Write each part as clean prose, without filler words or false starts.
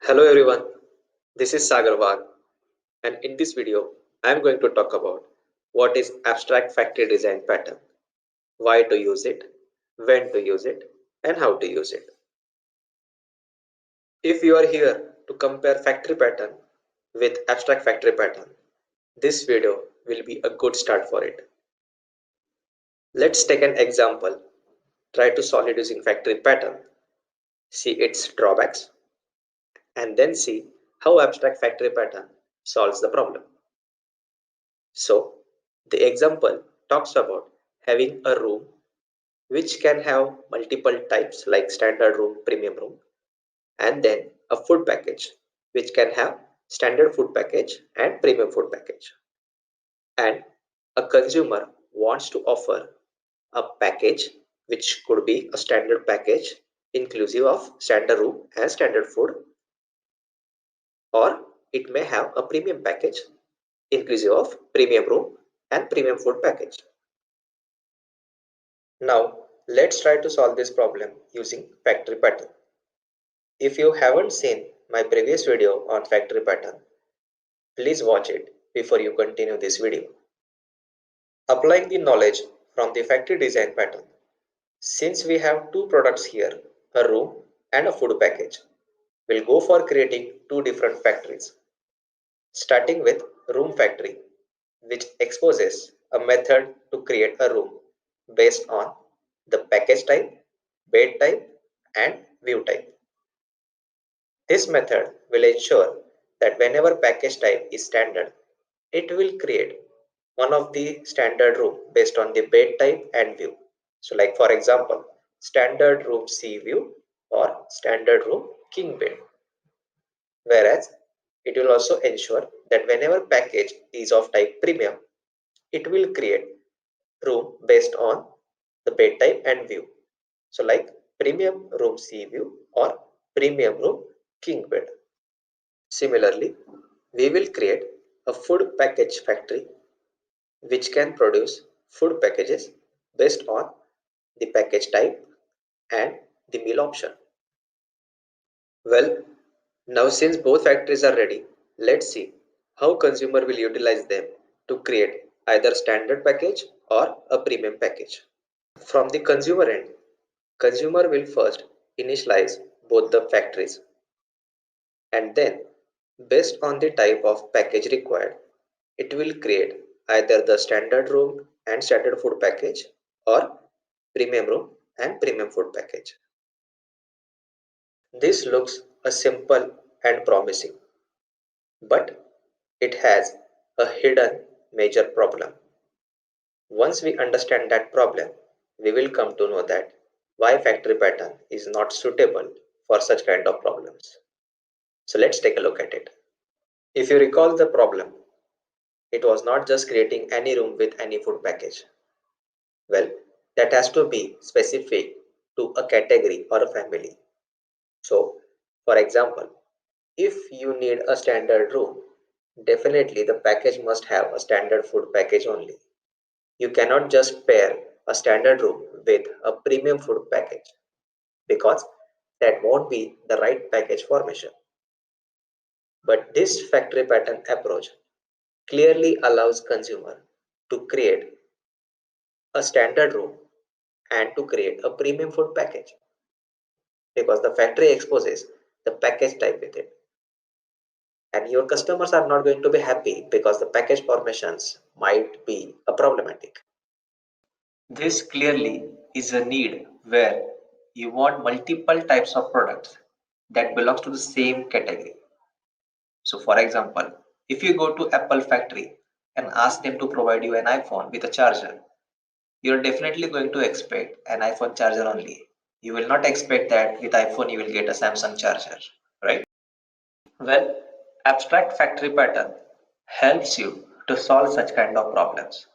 Hello everyone, this is Sagar Wag, and in this video I am going to talk about what is abstract factory design pattern, why to use it, when to use it, and how to use it. If you are here to compare factory pattern with abstract factory pattern, this video will be a good start for it. Let's take an example, try to solve it using factory pattern, see its drawbacks, and then see how abstract factory pattern solves the problem. So, the example talks about having a room which can have multiple types like standard room, premium room, and then a food package which can have standard food package and premium food package. And a consumer wants to offer a package which could be a standard package inclusive of standard room and standard food, or it may have a premium package inclusive of premium room and premium food package. Now, let's try to solve this problem using factory pattern. If you haven't seen my previous video on factory pattern, please watch it before you continue this video. Applying the knowledge from the factory design pattern, since we have two products here, a room and a food package, we'll go for creating two different factories. Starting with room factory, which exposes a method to create a room based on the package type, bed type, and view type. This method will ensure that whenever package type is standard, it will create one of the standard room based on the bed type and view. So like for example, standard room sea view or standard room king bed. Whereas it will also ensure that whenever package is of type premium, it will create room based on the bed type and view. So like premium room sea view or premium room king bed. Similarly, we will create a food package factory which can produce food packages based on the package type and the meal option. Well, now since both factories are ready, let's see how consumer will utilize them to create either standard package or a premium package. From the consumer end, consumer will first initialize both the factories, and then based on the type of package required, it will create either the standard room and standard food package or premium room and premium food package. This looks a simple and promising, but it has a hidden major problem. Once we understand that problem, we will come to know that why factory pattern is not suitable for such kind of problems. So let's take a look at it. If you recall the problem, it was not just creating any room with any food package. Well, that has to be specific to a category or a family. So, for example, if you need a standard room, definitely the package must have a standard food package only. You cannot just pair a standard room with a premium food package because that won't be the right package formation. But this factory pattern approach clearly allows consumer to create a standard room and to create a premium food package because the factory exposes the package type with it, and your customers are not going to be happy because the package formations might be a problematic. This clearly is a need where you want multiple types of products that belongs to the same category. So for example, if you go to Apple factory and ask them to provide you an iPhone with a charger, you're definitely going to expect an iPhone charger only. You will not expect that with iPhone you will get a Samsung charger, right? Well, abstract factory pattern helps you to solve such kind of problems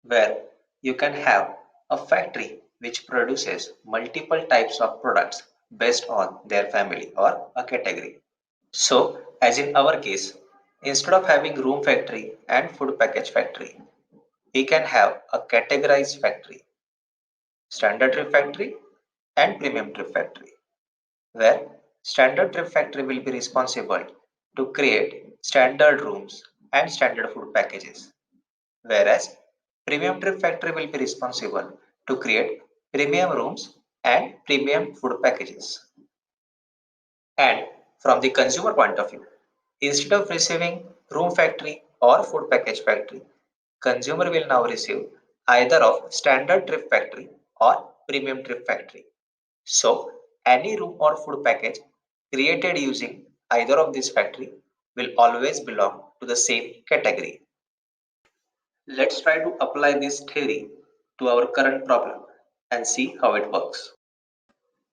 where you can have a factory which produces multiple types of products based on their family or a category. So, as in our case, instead of having room factory and food package factory, we can have a categorized factory, standard trip factory and premium trip factory, where Standard trip factory will be responsible to create standard rooms and standard food packages, whereas premium trip factory will be responsible to create premium rooms and premium food packages. And from the consumer point of view, instead of receiving room factory or food package factory, consumer will now receive either of standard trip factory or premium trip factory. So any room or food package created using either of these factory will always belong to the same category. Let's try to apply this theory to our current problem and see how it works.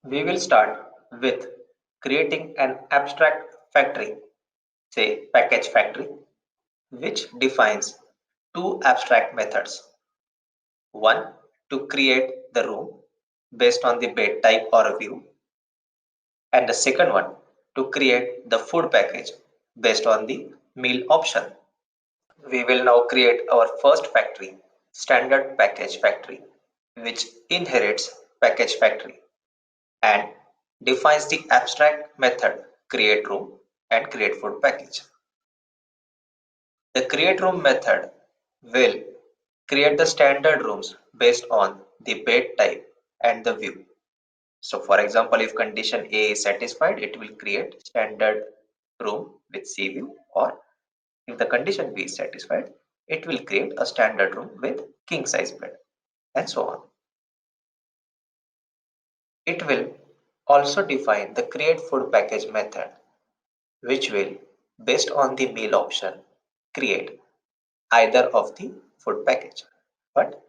We will start with creating an abstract factory, say package factory, which defines two abstract methods. One to create the room based on the bed type or view, and the second one to create the food package based on the meal option. We will now create our first factory, standard package factory, which inherits package factory and defines the abstract method create room and create food package. The create room method will create the standard rooms based on the bed type and the view. So for example, if condition A is satisfied, it will create standard room with sea view, or if the condition B is satisfied, it will create a standard room with king size bed, and so on. It will also define the create food package method, which will, based on the meal option, create either of the food package, but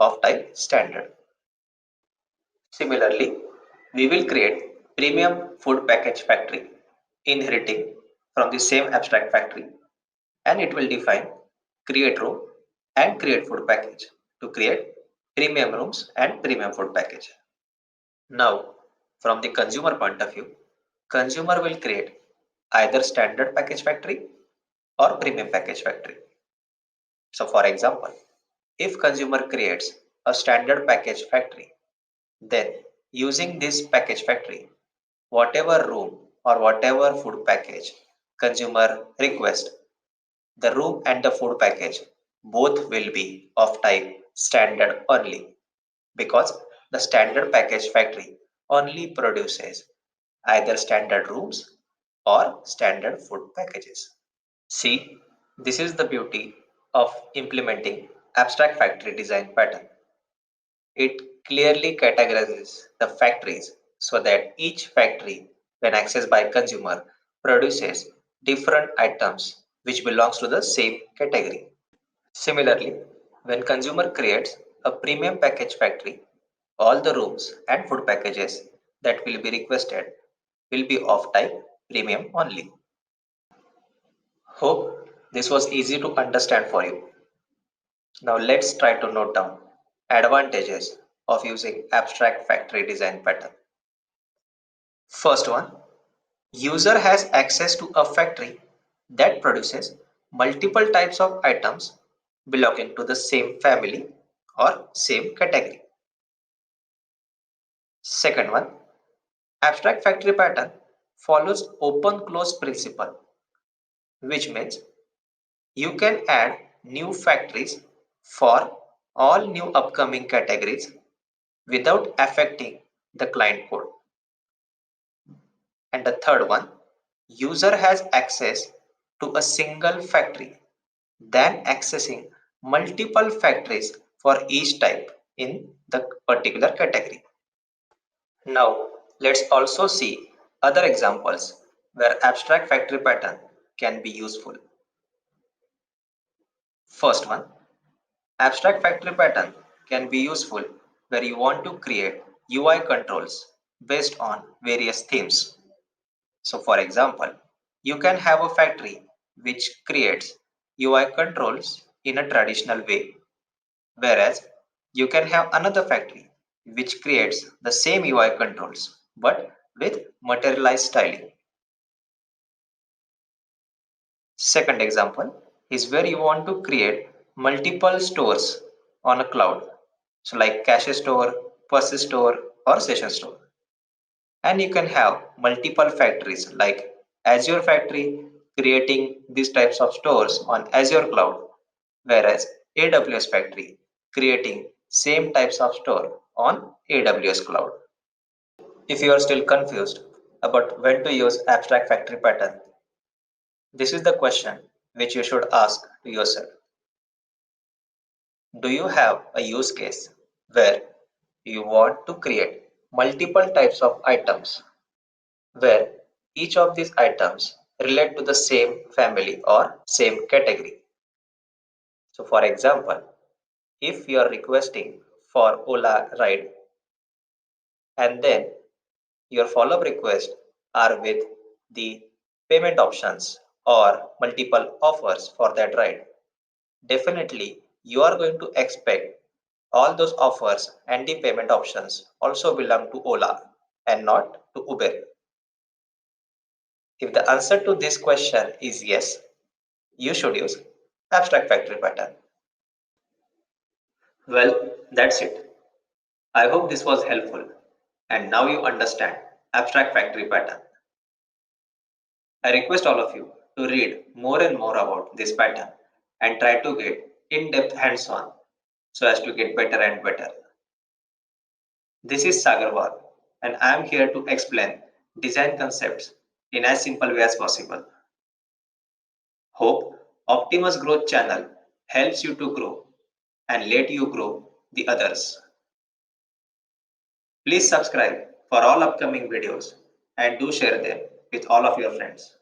of type standard. Similarly, we will create premium food package factory inheriting from the same abstract factory, and it will define create room and create food package to create premium rooms and premium food package. Now, from the consumer point of view, consumer will create either standard package factory or premium package factory. So for example, if consumer creates a standard package factory, then using this package factory, whatever room or whatever food package consumer request, the room and the food package both will be of type standard only, because the standard package factory only produces either standard rooms or standard food packages. See, this is the beauty of implementing abstract factory design pattern. It clearly categorizes the factories so that each factory, when accessed by consumer, produces different items which belongs to the same category. Similarly, when consumer creates a premium package factory, all the rooms and food packages that will be requested will be of type premium only. Hope this was easy to understand for you. Now let's try to note down advantages of using abstract factory design pattern. First one, user has access to a factory that produces multiple types of items belonging to the same family or same category. Second one, abstract factory pattern follows open close principle, which means you can add new factories for all new upcoming categories without affecting the client code. And the third one, user has access to a single factory than accessing multiple factories for each type in the particular category. Now, let's also see other examples where abstract factory pattern can be useful. First one, abstract factory pattern can be useful where you want to create UI controls based on various themes. So for example, you can have a factory which creates UI controls in a traditional way, whereas you can have another factory which creates the same UI controls but with materialized styling. Second example is where you want to create multiple stores on a cloud. So like cache store, persist store or session store. And you can have multiple factories like Azure factory creating these types of stores on Azure cloud, whereas AWS factory creating same types of store on AWS cloud. If you are still confused about when to use abstract factory pattern, this is the question which you should ask to yourself. Do you have a use case where you want to create multiple types of items where each of these items relate to the same family or same category? So for example, if you are requesting for Ola ride and then your follow-up requests are with the payment options or multiple offers for that ride, definitely you are going to expect all those offers and the payment options also belong to Ola and not to Uber. If the answer to this question is yes, you should use abstract factory pattern. Well, that's it. I hope this was helpful and now you understand abstract factory pattern. I request all of you to read more and more about this pattern and try to get in-depth hands-on so as to get better and better. This is Sagarwal and I am here to explain design concepts in as simple way as possible. Hope Optimus Growth channel helps you to grow and let you grow the others. Please subscribe for all upcoming videos and do share them with all of your friends.